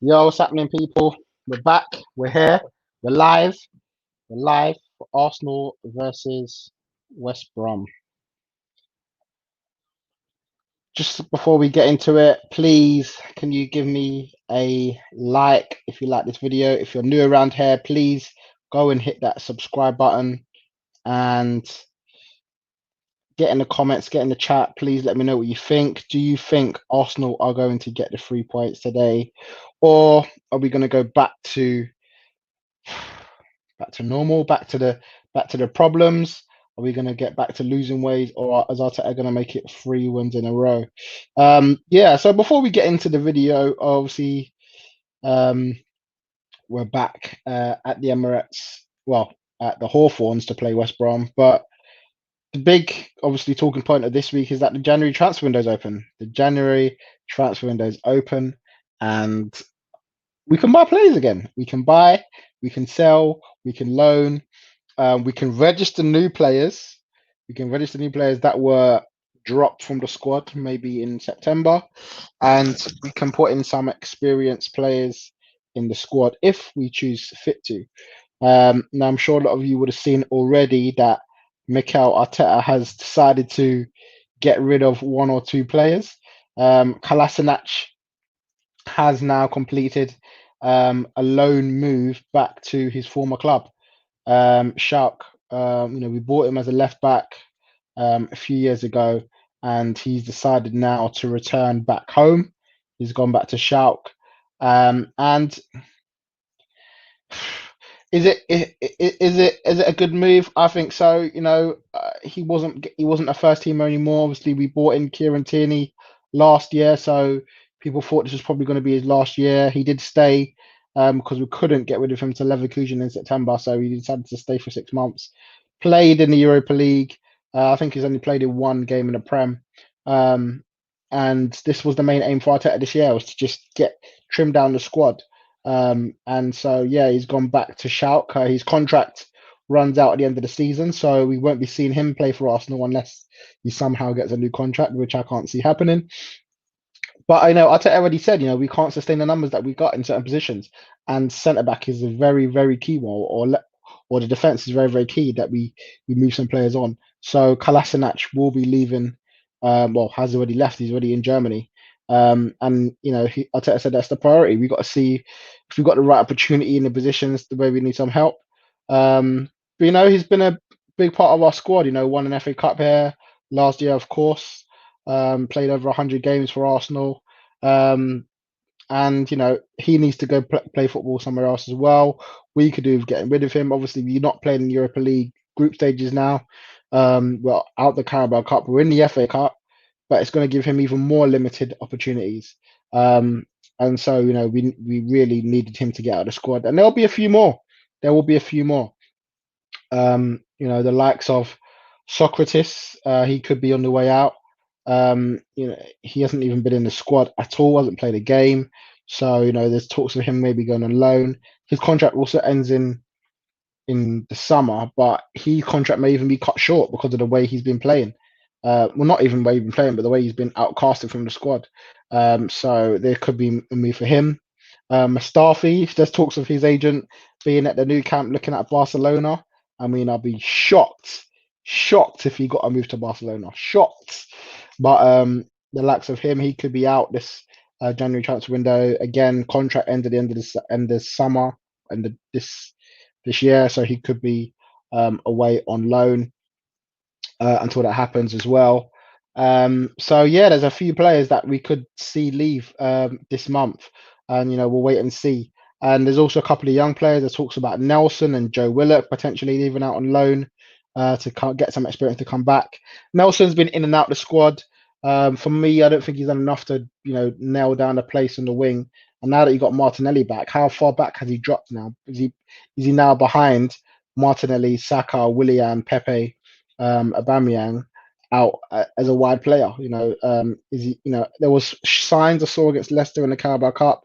Yo, what's happening, people? We're back. We're here. We're live. We're live for Arsenal versus West Brom. Just before we get into it, please, can you give me a like if you like this video? If you're new around here, please go and hit that subscribe button and get in the comments, get in the chat. Please let me know what you think. Do you think Arsenal are going to get the 3 points today, or are we going to go back to normal, back to the problems? Are we going to get back to losing ways, or is Arteta going to make it 3 wins in a row? Yeah. So before we get into the video, obviously, we're back at the Emirates. Well, at the Hawthorns to play West Brom, but the big, obviously, talking point of this week is that the January transfer window is open. The January transfer window is open, and we can buy players again. We can buy, we can sell, we can loan, we can register new players. We can register new players that were dropped from the squad maybe in September, and we can put in some experienced players in the squad if we choose fit to. Now, I'm sure a lot of you would have seen already that Mikel Arteta has decided to get rid of 1 or 2 players. Kolasinac has now completed a loan move back to his former club, Schalke. We bought him as a left back a few years ago, and he's decided now to return back home. He's gone back to Schalke, and is it a good move? I think so. He wasn't a first teamer anymore. Obviously, we bought in Kieran Tierney last year, so people thought this was probably going to be his last year. He did stay because we couldn't get rid of him to Leverkusen in September, so he decided to stay for 6 months. Played in the Europa League. I think he's only played in 1 game in the Prem. And this was the main aim for Arteta this year, was to just trim down the squad. And so, yeah, he's gone back to Schalke. His contract runs out at the end of the season, so we won't be seeing him play for Arsenal unless he somehow gets a new contract, which I can't see happening. But I know Arteta already said, we can't sustain the numbers that we got in certain positions, and centre back is a very, very key one, or the defense is very, very key that we move some players on. So Kolasinac will be leaving. Has already left. He's already in Germany. And Arteta said that's the priority. We got to see if we've got the right opportunity in the positions the way we need some help. But he's been a big part of our squad. Won an FA Cup here last year, of course. Played over 100 games for Arsenal. And he needs to go play football somewhere else as well. We could do with getting rid of him. Obviously, we're not playing in the Europa League group stages now. We're out the Carabao Cup. We're in the FA Cup, but it's going to give him even more limited opportunities. And so, we really needed him to get out of the squad. And there'll be a few more. There will be a few more. The likes of Socrates, he could be on the way out. He hasn't even been in the squad at all, hasn't played a game. So, there's talks of him maybe going on loan. His contract also ends in the summer, but his contract may even be cut short because of the way he's been playing. Not even the way he's been playing, but the way he's been outcasted from the squad. So there could be a move for him. Mustafi, there's talks of his agent being at the new camp looking at Barcelona. I mean, I'll be shocked if he got a move to Barcelona. Shocked. But the likes of him, he could be out this January transfer window. Again, contract end at the end of the summer and this year, so he could be away on loan until that happens as well. So yeah, there's a few players that we could see leave this month, and we'll wait and see. And there's also a couple of young players. There's talks about Nelson and Joe Willock potentially leaving out on loan to get some experience to come back. Nelson's been in and out the squad. For me, I don't think he's done enough to nail down a place on the wing. And now that you got Martinelli back, how far back has he dropped now? Is he now behind Martinelli, Saka, Willian, Pepe, Aubameyang out as a wide player? Is he? There was signs I saw against Leicester in the Carabao Cup,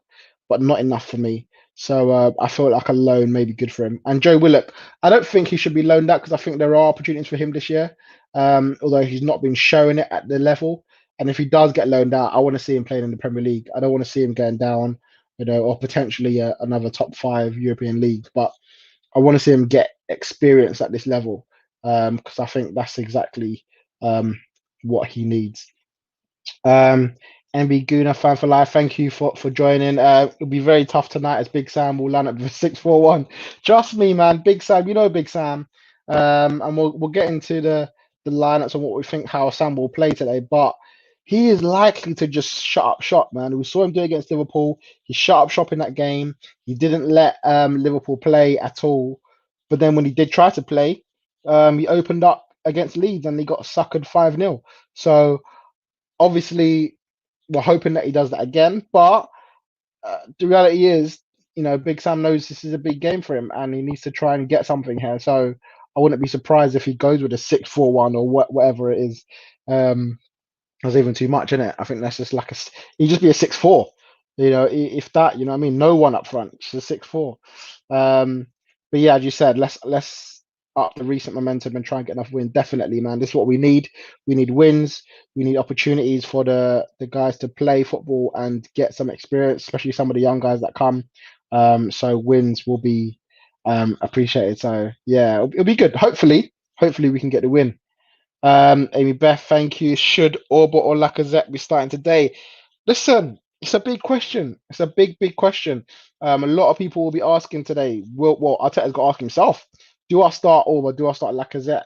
but not enough for me. So I felt like a loan may be good for him. And Joe Willock, I don't think he should be loaned out because I think there are opportunities for him this year, although he's not been showing it at the level. And if he does get loaned out, I want to see him playing in the Premier League. I don't want to see him going down or potentially another top 5 European league. But I want to see him get experience at this level, because I think that's exactly what he needs. NB Guna fan for life. Thank you for joining. It'll be very tough tonight as Big Sam will land at the 6-4-1. Trust me, man. Big Sam, Big Sam. And we'll get into the lineups and what we think how Sam will play today. But he is likely to just shut up shop, man. We saw him do it against Liverpool. He shut up shop in that game. He didn't let Liverpool play at all. But then when he did try to play, he opened up against Leeds and he got suckered 5-0. So obviously, we're hoping that he does that again. But the reality is, Big Sam knows this is a big game for him, and he needs to try and get something here. So I wouldn't be surprised if he goes with a 6-4-1 or whatever it is. That's even too much, isn't it? I think that's just like he'd just be a 6-4. If that, what I mean, no one up front, just a 6-4. But yeah, as you said, let's up the recent momentum and try and get enough win. Definitely, man. This is what we need. We need wins. We need opportunities for the guys to play football and get some experience, especially some of the young guys that come. So wins will be appreciated. So yeah, it'll be good. Hopefully we can get the win. Amy Beth, thank you. Should Orba or Lacazette be starting today? Listen, it's a big question. It's a big question. A lot of people will be asking today. Well, Arteta's got to ask himself: do I start Orba? Do I start Lacazette?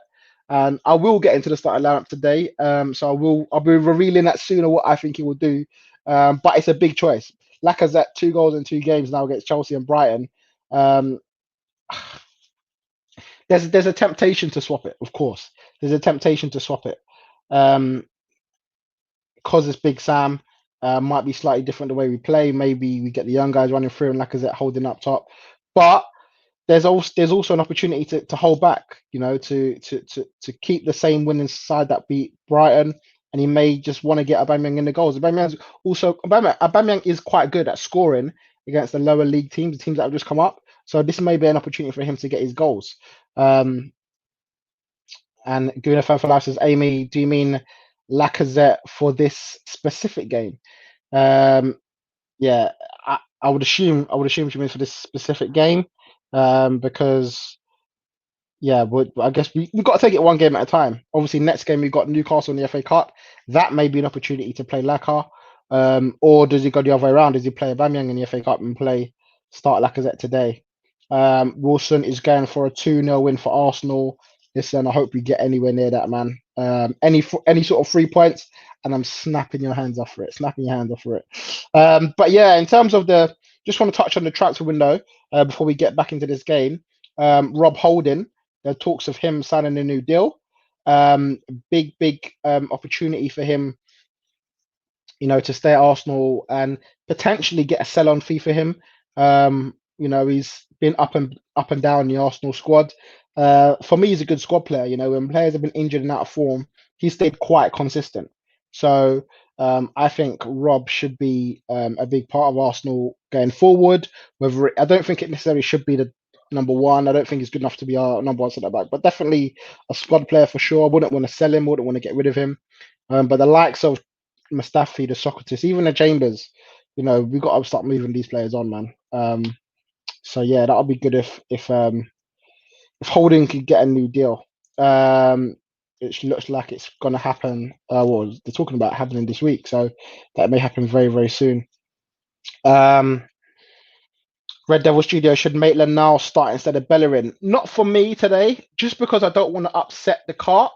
And I will get into the starting lineup today. So I'll be revealing that sooner what I think he will do. But it's a big choice. Lacazette, 2 goals in 2 games now against Chelsea and Brighton. There's a temptation to swap it, of course. There's a temptation to swap it. Because it's Big Sam, might be slightly different the way we play. Maybe we get the young guys running through and Lacazette holding up top. But there's also an opportunity to hold back, to keep the same winning side that beat Brighton. And he may just want to get Aubameyang in the goals. Aubameyang is quite good at scoring against the lower league teams, the teams that have just come up. So this may be an opportunity for him to get his goals. And Guna Fan for Life says, Amy, do you mean Lacazette for this specific game? Yeah, I would assume she means for this specific game, because yeah, I guess we've got to take it one game at a time. Obviously, next game we've got Newcastle in the FA Cup. That may be an opportunity to play Laka, or does he go the other way around? Does he play Aubameyang in the FA Cup and start Lacazette today? Wilson is going for a 2-0 win for Arsenal. Listen, I hope we get anywhere near that, man. Any sort of 3 points, and I'm snapping your hands off for it. But yeah, in terms of just want to touch on the transfer window before we get back into this game. Rob Holding, there are talks of him signing a new deal. Big opportunity for him, to stay at Arsenal and potentially get a sell-on fee for him. He's been up and down the Arsenal squad. For me, he's a good squad player. When players have been injured and out of form, he stayed quite consistent. So I think Rob should be a big part of Arsenal going forward. I don't think it necessarily should be the number one. I don't think he's good enough to be our number one centre back, but definitely a squad player for sure. I wouldn't want to sell him. Wouldn't want to get rid of him. But the likes of Mustafi, the Socrates, even the Chambers, we've got to start moving these players on, man. So yeah, that'll be good if Holding could get a new deal. It looks like it's going to happen. Well, they're talking about happening this week, so that may happen very, very soon. Red Devil Studio, should Maitland now start instead of Bellerin? Not for me today, just because I don't want to upset the cart.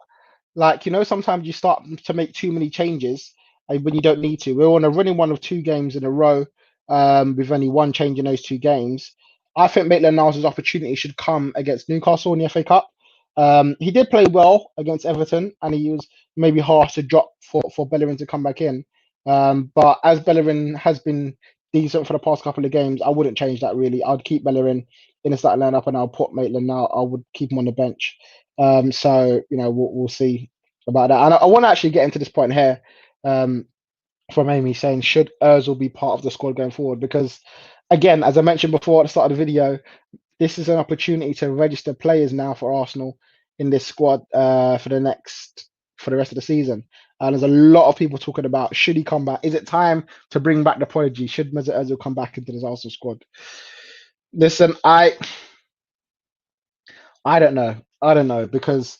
Sometimes you start to make too many changes when you don't need to. We're on a running one of 2 games in a row with only 1 change in those 2 games. I think Maitland-Niles' opportunity should come against Newcastle in the FA Cup. He did play well against Everton, and he was maybe harsh to drop for Bellerin to come back in. But as Bellerin has been decent for the past couple of games, I wouldn't change that really. I'd keep Bellerin in the starting lineup, and I'll put Maitland now. I would keep him on the bench. So we'll see about that. And I want to actually get into this point here from Amy saying, should Ozil be part of the squad going forward? Because again, as I mentioned before at the start of the video, this is an opportunity to register players now for Arsenal in this squad for the rest of the season. And there's a lot of people talking about should he come back? Is it time to bring back the prodigy? Should Mesut Ozil come back into this Arsenal squad? Listen, I don't know. I don't know because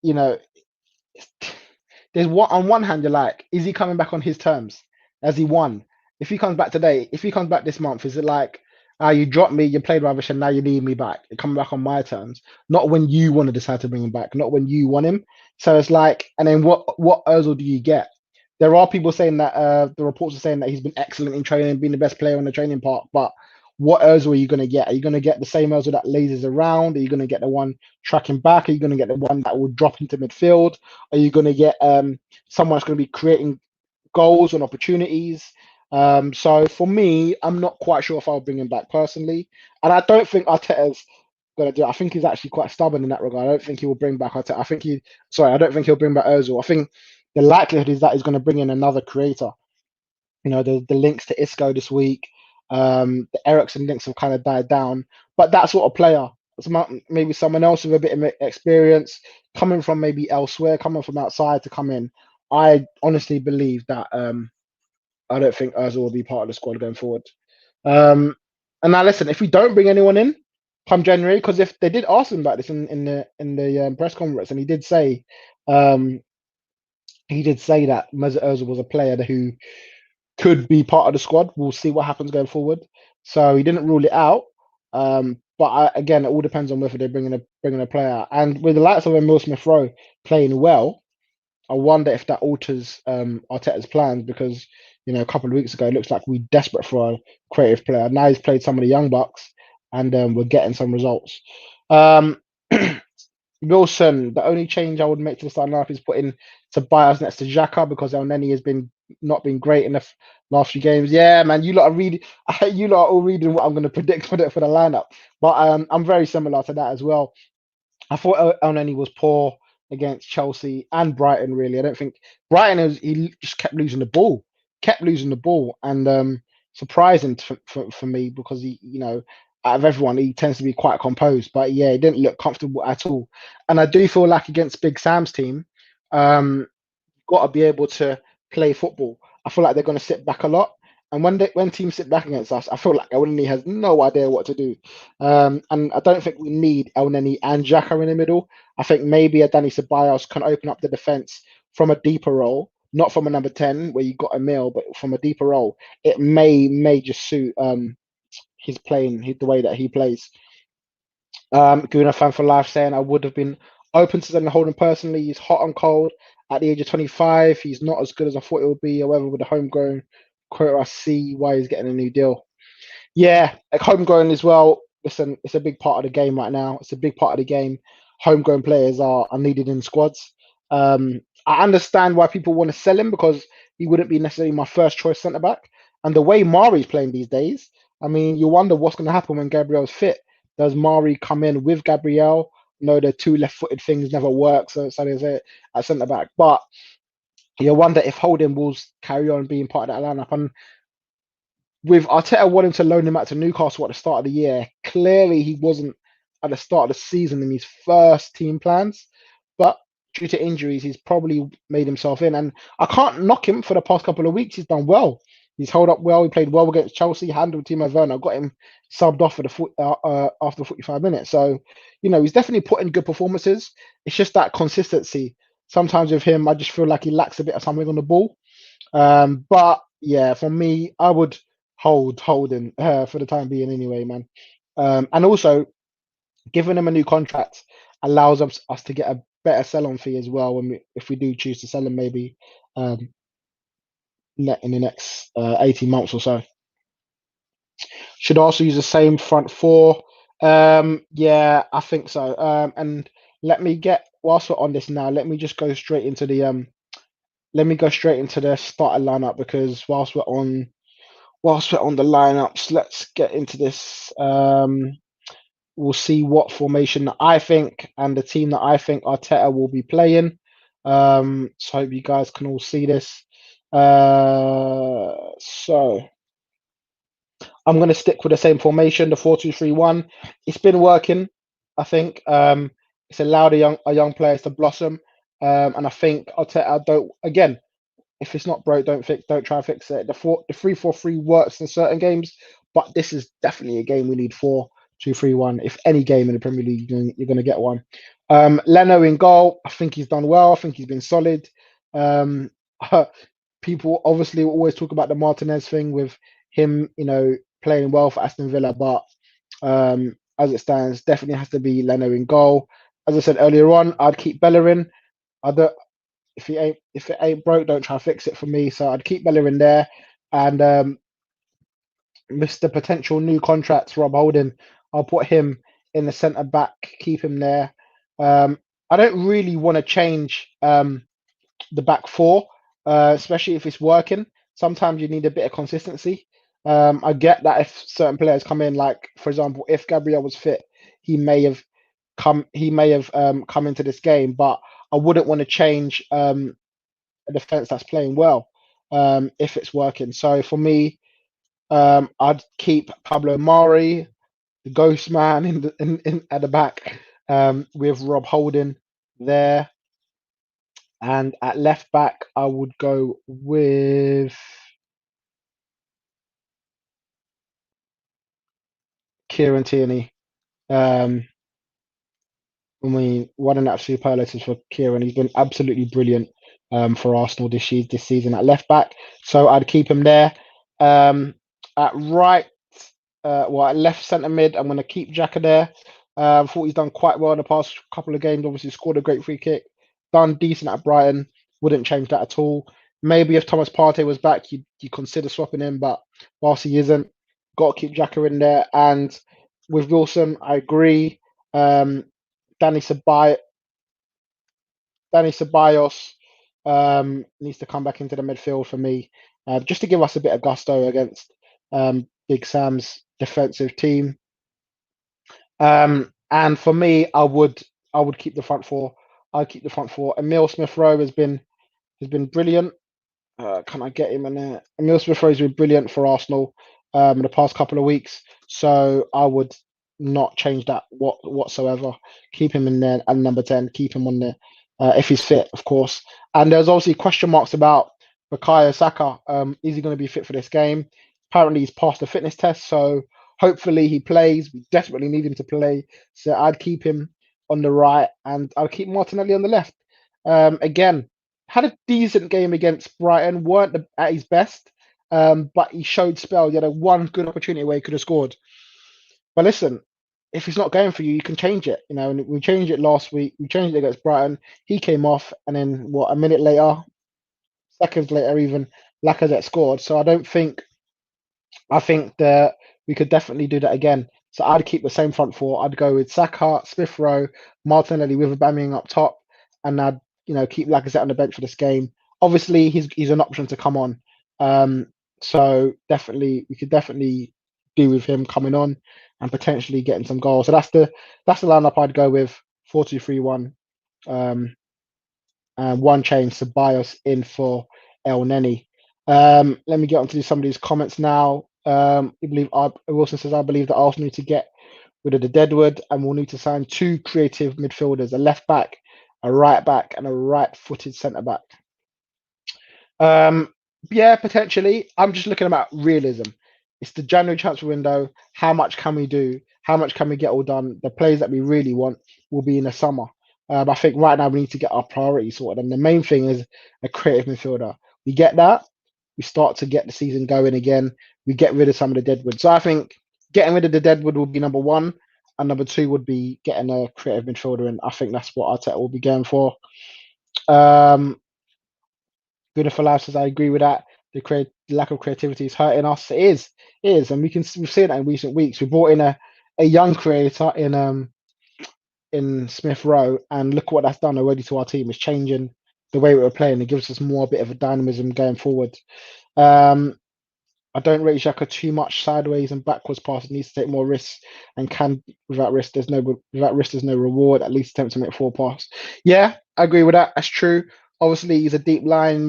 you know there's what on one hand you're like, is he coming back on his terms? Has he won? If he comes back today, if he comes back this month, is it like, you dropped me, you played rubbish, and now you need me back? You're coming back on my terms, not when you want to decide to bring him back, not when you want him. So it's like, and then what Özil do you get? There are people saying that the reports are saying that he's been excellent in training, been the best player on the training park, but what Özil are you going to get? Are you going to get the same Özil that lazes around? Are you going to get the one tracking back? Are you going to get the one that will drop into midfield? Are you going to get someone that's going to be creating goals and opportunities? So for me, I'm not quite sure if I'll bring him back personally, and I don't think Arteta's going to do it. I think he's actually quite stubborn in that regard. I don't think he will bring back Arteta. I don't think he'll bring back Ozil. I think the likelihood is that he's going to bring in another creator. The links to Isco this week, the Ericsson links have kind of died down, but that sort of player, maybe someone else with a bit of experience, coming from maybe elsewhere, coming from outside to come in. I honestly believe that I don't think Ozil will be part of the squad going forward. And now listen, if we don't bring anyone in come January, because if they did ask him about this in the press conference, and um, he did say that Mesut Ozil was a player who could be part of the squad. We'll see what happens going forward. So he didn't rule it out. But again, it all depends on whether they're bringing a player. And with the likes of Emil Smith-Rowe playing well, I wonder if that alters Arteta's plans because a couple of weeks ago it looks like we're desperate for a creative player. Now he's played some of the young bucks, and we're getting some results. Um, Wilson, the only change I would make to the starting lineup is putting Tobias next to Xhaka because El Neni has been not been great in the last few games. Yeah, man, you lot are reading, you lot are all reading what I'm going to predict for the lineup. But I'm very similar to that as well. I thought El Neni was poor against Chelsea and Brighton. Really, I don't think he just kept losing the ball, and surprising for me because out of everyone he tends to be quite composed. But yeah, he didn't look comfortable at all, and I do feel like against Big Sam's team, um, got to be able to play football. I feel like they're going to sit back a lot. And when teams sit back against us, I feel like El Neni has no idea what to do. And I don't think we need El Neni and Xhaka in the middle. I think maybe a Dani Ceballos can open up the defense from a deeper role, not from a number 10 where you got a mill, but from a deeper role. It may just suit his playing, the way that he plays. Guna fan for life saying I would have been open to selling Holden personally. He's hot and cold at the age of 25. He's not as good as I thought it would be. However, with the homegrown quote, I see why he's getting a new deal. Yeah, like homegrown as well. Listen, it's a big part of the game right now. It's a big part of the game. Homegrown players are needed in squads. I understand why people want to sell him because he wouldn't be necessarily my first choice centre back. And the way Mari's playing these days, I mean, you wonder what's going to happen when Gabriel's fit. Does Mari come in with Gabriel? No, the two left-footed things never work, so they say at centre back. But you wonder if Holding will carry on being part of that lineup. And with Arteta wanting to loan him out to Newcastle at the start of the year, clearly he wasn't at the start of the season in his first team plans. But due to injuries, he's probably made himself in. And I can't knock him for the past couple of weeks. He's done well. He's held up well. He played well against Chelsea, handled Timo Werner, got him subbed off for after 45 minutes. So, he's definitely put in good performances. It's just that consistency. Sometimes with him, I just feel like he lacks a bit of something on the ball. But yeah, for me, I would hold Holden for the time being anyway, man. And also giving him a new contract allows us to get a better sell-on fee as well if we do choose to sell him maybe um, in the next 18 months or so. Should also use the same front four. Yeah, I think so. And whilst we're on this now, let me just go straight into the starting lineup because whilst we're on the lineups, let's get into this. We'll see what formation that I think and the team that I think Arteta will be playing. So hope you guys can all see this. So I'm going to stick with the same formation, the 4-2-3-1. It's been working, I think. It's allowed a young players to blossom. And I think Arteta don't again. If it's not broke, don't try and fix it. The 3-4-3 works in certain games, but this is definitely a game we need 4-2-3-1. If any game in the Premier League, you're going to get one. Leno in goal, I think he's done well. I think he's been solid. Um, People obviously always talk about the Martinez thing with him, playing well for Aston Villa, but as it stands, definitely has to be Leno in goal. As I said earlier on, I'd keep Bellerin. I don't, if it ain't broke, don't try to fix it for me. So I'd keep Bellerin there, and Mr. Potential new contract, Rob Holding, I'll put him in the centre back, keep him there. I don't really want to change the back four, especially if it's working. Sometimes you need a bit of consistency. I get that if certain players come in, like for example, if Gabriel was fit, he may have come into this game, but I wouldn't want to change a defense that's playing well if it's working. So for me, I'd keep Pablo Mari, the ghost man, in at the back, with Rob Holding there. And at left back, I would go with Kieran Tierney. Um, I mean, what an absolute superlative for Kieran. He's been absolutely brilliant for Arsenal this season at left back. So I'd keep him there. At right, at left centre mid, I'm going to keep Xhaka there. I thought he's done quite well in the past couple of games. Obviously, scored a great free kick. Done decent at Brighton. Wouldn't change that at all. Maybe if Thomas Partey was back, you consider swapping him. But whilst he isn't, got to keep Xhaka in there. And with Wilson, I agree. Um, Danny Ceballos, Danny Ceballos needs to come back into the midfield for me, just to give us a bit of gusto against Big Sam's defensive team. And for me, I would keep the front four. I'd keep the front four. Emil Smith-Rowe has been brilliant. Can I get him in there? Emil Smith-Rowe has been brilliant for Arsenal in the past couple of weeks, so I would not change that whatsoever. Keep him in there and number 10. Keep him on there if he's fit, of course. And there's obviously question marks about Bukayo Saka. Is he going to be fit for this game? Apparently, he's passed the fitness test, so hopefully he plays. We desperately need him to play, so I'd keep him on the right, and I'll keep Martinelli on the left. Again, had a decent game against Brighton, weren't at his best, but he showed spell. He had a one good opportunity where he could have scored. But listen, if he's not going for you, you can change it. And we changed it last week. We changed it against Brighton. He came off, and then a minute later, seconds later, even Lacazette scored. So I think that we could definitely do that again. So I'd keep the same front four. I'd go with Saka, Smith Rowe, Martinelli with Aubameyang up top, and I'd keep Lacazette on the bench for this game. Obviously, he's an option to come on. So definitely we could definitely do with him coming on and potentially getting some goals. So that's the lineup I'd go with 4-2-3-1. And one change, Ceballos in for El Neni. Let me get on to some of these comments now. Wilson says, I believe that Arsenal need to get rid of the Deadwood and we'll need to sign two creative midfielders, a left back, a right back, and a right-footed centre back. Yeah, potentially. I'm just looking about realism. It's the January transfer window. How much can we do? How much can we get all done? The players that we really want will be in the summer. I think right now we need to get our priorities sorted. And the main thing is a creative midfielder. We get that, we start to get the season going again. We get rid of some of the deadwood. So I think getting rid of the deadwood will be number one. And number two would be getting a creative midfielder in. I think that's what Arteta will be going for. Good for life says I agree with that. The lack of creativity is hurting us. It is, and we've seen that in recent weeks. We brought in a young creator in Smith Rowe, and look what that's done already to our team. It's changing the way we were playing. It gives us more a bit of a dynamism going forward. I don't rate Xhaka too much sideways and backwards passes. Needs to take more risks and can without risk. There's no reward. At least attempt to make four passes. Yeah, I agree with that. That's true. Obviously, he's a deep line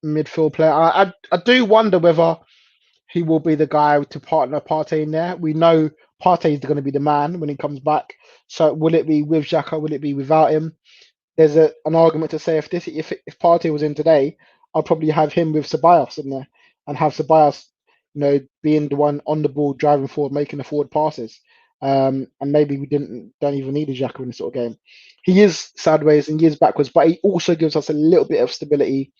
midfield player. I do wonder whether he will be the guy to partner Partey in there. We know Partey is going to be the man when he comes back. So will it be with Xhaka? Will it be without him? there's an argument to say if Partey was in today, I'd probably have him with Ceballos in there and have Ceballos, being the one on the ball, driving forward, making the forward passes. And maybe we don't even need a Xhaka in this sort of game. He is sideways and he is backwards, but he also gives us a little bit of stability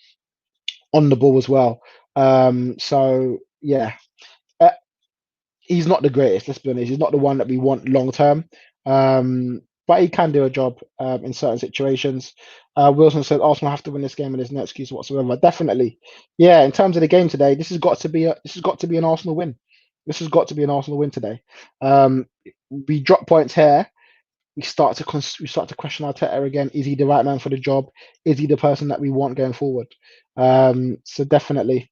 on the ball as well. So yeah, uh, he's not the greatest. Let's be honest. He's not the one that we want long term. But he can do a job in certain situations. Wilson said Arsenal have to win this game, and there's no excuse whatsoever. Definitely, yeah. In terms of the game today, this has got to be an Arsenal win. This has got to be an Arsenal win today. Um, we drop points here. We start to question Arteta again. Is he the right man for the job? Is he the person that we want going forward? So definitely.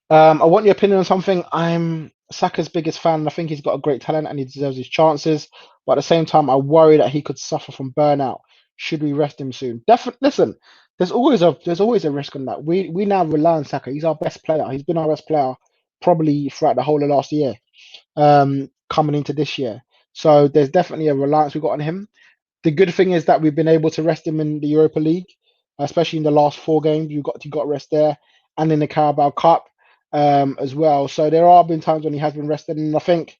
I want your opinion on something. I'm Saka's biggest fan, and I think he's got a great talent and he deserves his chances. But at the same time, I worry that he could suffer from burnout. Should we rest him soon? Definitely. Listen, there's always a risk on that. We now rely on Saka. He's our best player. He's been our best player probably throughout the whole of last year, coming into this year. So there's definitely a reliance we got on him. The good thing is that we've been able to rest him in the Europa League, especially in the last four games. You got rest there, and in the Carabao Cup as well. So there have been times when he has been rested, and I think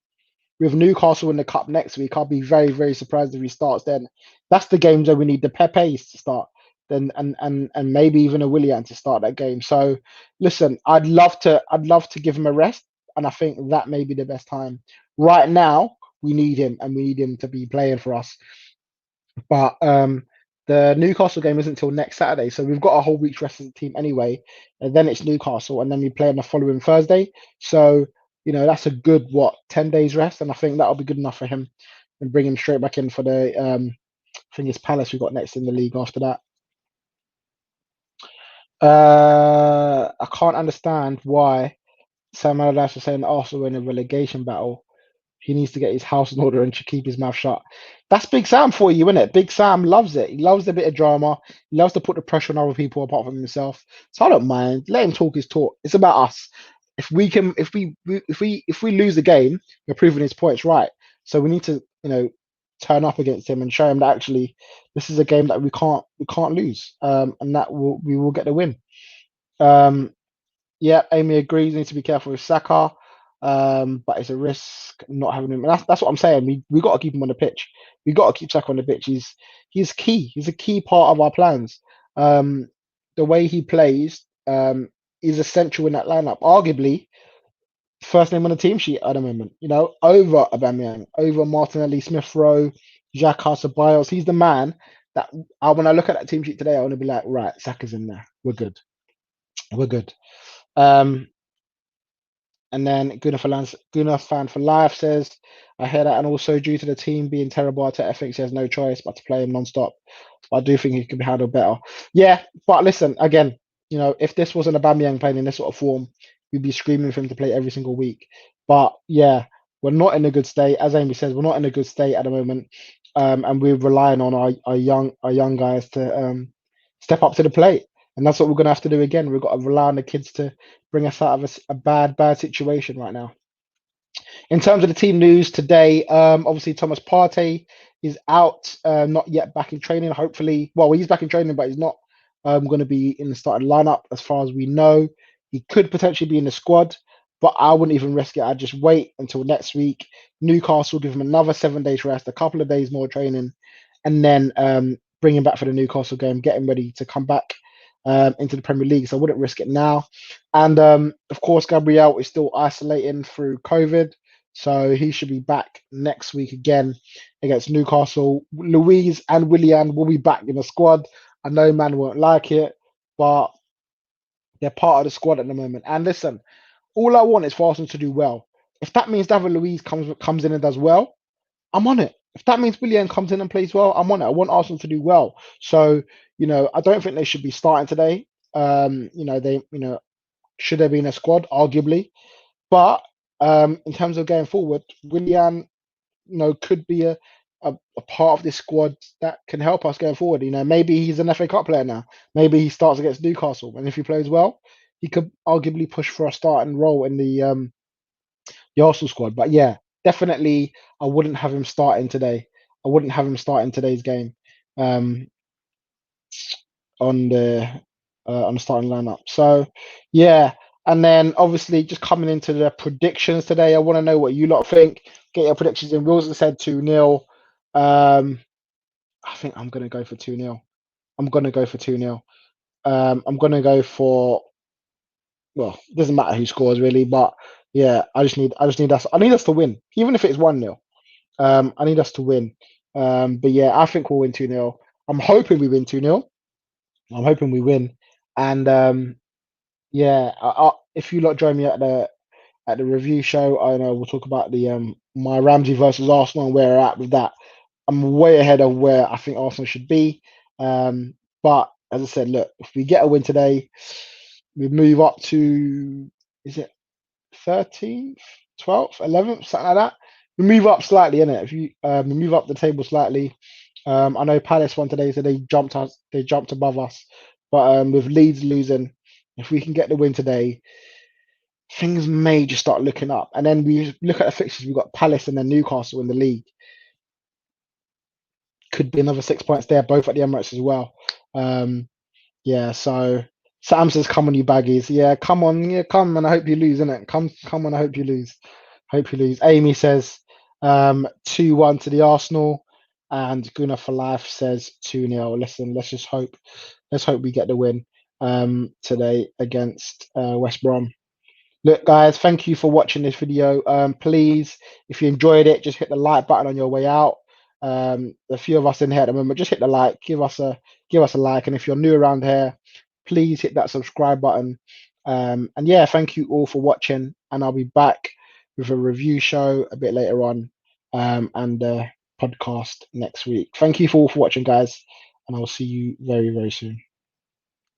with Newcastle in the cup next week, I'll be very very surprised if he starts. Then that's the games where we need the Pepe's to start. Then and maybe even a Willian to start that game. So listen, I'd love to give him a rest, and I think that may be the best time. Right now, we need him, and we need him to be playing for us. But the Newcastle game isn't until next Saturday, so we've got a whole week's rest of the team anyway. And then it's Newcastle, and then we play on the following Thursday. So that's a good 10 days rest, and I think that'll be good enough for him, and bring him straight back in for the I think it's Palace we got next in the league after that. I can't understand why Sam Allardyce was saying Arsenal in a relegation battle. He needs to get his house in order and to keep his mouth shut. That's Big Sam for you, isn't it? Big Sam loves it. He loves a bit of drama. He loves to put the pressure on other people apart from himself. So I don't mind. Let him talk his talk. It's about us. If we lose the game, we're proving his points right. So we need to turn up against him and show him that actually this is a game that we can't lose. And that we will get the win. Um, yeah, Amy agrees. We need to be careful with Saka, but it's a risk not having him. And that's what I'm saying. We got to keep him on the pitch. We got to keep Saka on the pitch. He's key. He's a key part of our plans. Um, the way he plays is essential in that lineup. Arguably, first name on the team sheet at the moment. Over Aubameyang, over Martinelli, Smith-Rowe, Xhaka, Ceballos. He's the man that when I look at that team sheet today, I want to be like, right, Saka's in there. We're good. We're good. Um, And then Gunnar fan for life says, I hear that, and also due to the team being terrible, Arteta thinks he has no choice but to play him non-stop. But I do think he could be handled better. Yeah, but listen, again, if this wasn't a Aubameyang playing in this sort of form, we'd be screaming for him to play every single week. But yeah, we're not in a good state. As Amy says, we're not in a good state at the moment, and we're relying on our young guys to step up to the plate, and that's what we're gonna have to do again. We've got to rely on the kids to bring us out of a bad situation right now. In terms of the team news today, obviously Thomas Partey is out, not yet back in training. Hopefully, well, he's back in training, but he's not going to be in the starting lineup as far as we know. He could potentially be in the squad, but I wouldn't even risk it. I'd just wait until next week. Newcastle give him another 7 days rest, a couple of days more training, and then bring him back for the Newcastle game, get him ready to come back into the Premier League. So I wouldn't risk it now. And of course, Gabriel is still isolating through COVID. So he should be back next week again against Newcastle. Louise and Willian will be back in the squad. I know man won't like it, but they're part of the squad at the moment. And listen, all I want is for Arsenal to do well. If that means David Luiz comes in and does well, I'm on it. If that means Willian comes in and plays well, I'm on it. I want Arsenal to do well. So, I don't think they should be starting today. They, should they be in a squad, arguably. But in terms of going forward, Willian, could be a part of this squad that can help us going forward. Maybe he's an FA Cup player now. Maybe he starts against Newcastle, and if he plays well, he could arguably push for a starting role in the Arsenal squad. But yeah, definitely, I wouldn't have him starting today. I wouldn't have him starting today's game. um, on the starting lineup. So yeah, and then obviously just coming into the predictions today, I want to know what you lot think. Get your predictions in. Wilson said 2-0. I think I'm gonna go for 2-0. I'm gonna go for 2-0. I'm gonna go for, well, it doesn't matter who scores really, but yeah, I need us to win, even if it's 1-0. I need us to win. But yeah, I think we'll win 2-0. I'm hoping we win 2-0. I'm hoping we win. And yeah, if you lot join me at the review show, I know we'll talk about the my Ramsey versus Arsenal and where we're at with that. I'm way ahead of where I think Arsenal should be. But as I said, look, if we get a win today, we move up to, is it 13th, 12th, 11th, something like that. We move up slightly, innit? If you we move up the table slightly. I know Palace won today, so they jumped above us. But with Leeds losing, if we can get the win today, things may just start looking up. And then we look at the fixtures, we've got Palace and then Newcastle in the league. Could be another 6 points there, both at the Emirates as well. Um, yeah, so Sam says, "Come on, you baggies." Yeah, come on, yeah, come, and I hope you lose, innit? Come on, I hope you lose. Hope you lose. Amy says 2-1 to the Arsenal, and Gunnar for Life says 2-0. Listen, let's just hope. Let's hope we get the win today against West Brom. Look, guys, thank you for watching this video. Please, if you enjoyed it, just hit the like button on your way out. A few of us in here at the moment, just hit the like, give us a like, and if you're new around here, please hit that subscribe button. And yeah, thank you all for watching, and I'll be back with a review show a bit later on, and a podcast next week. Thank you for all for watching, guys, and I will see you very, very soon.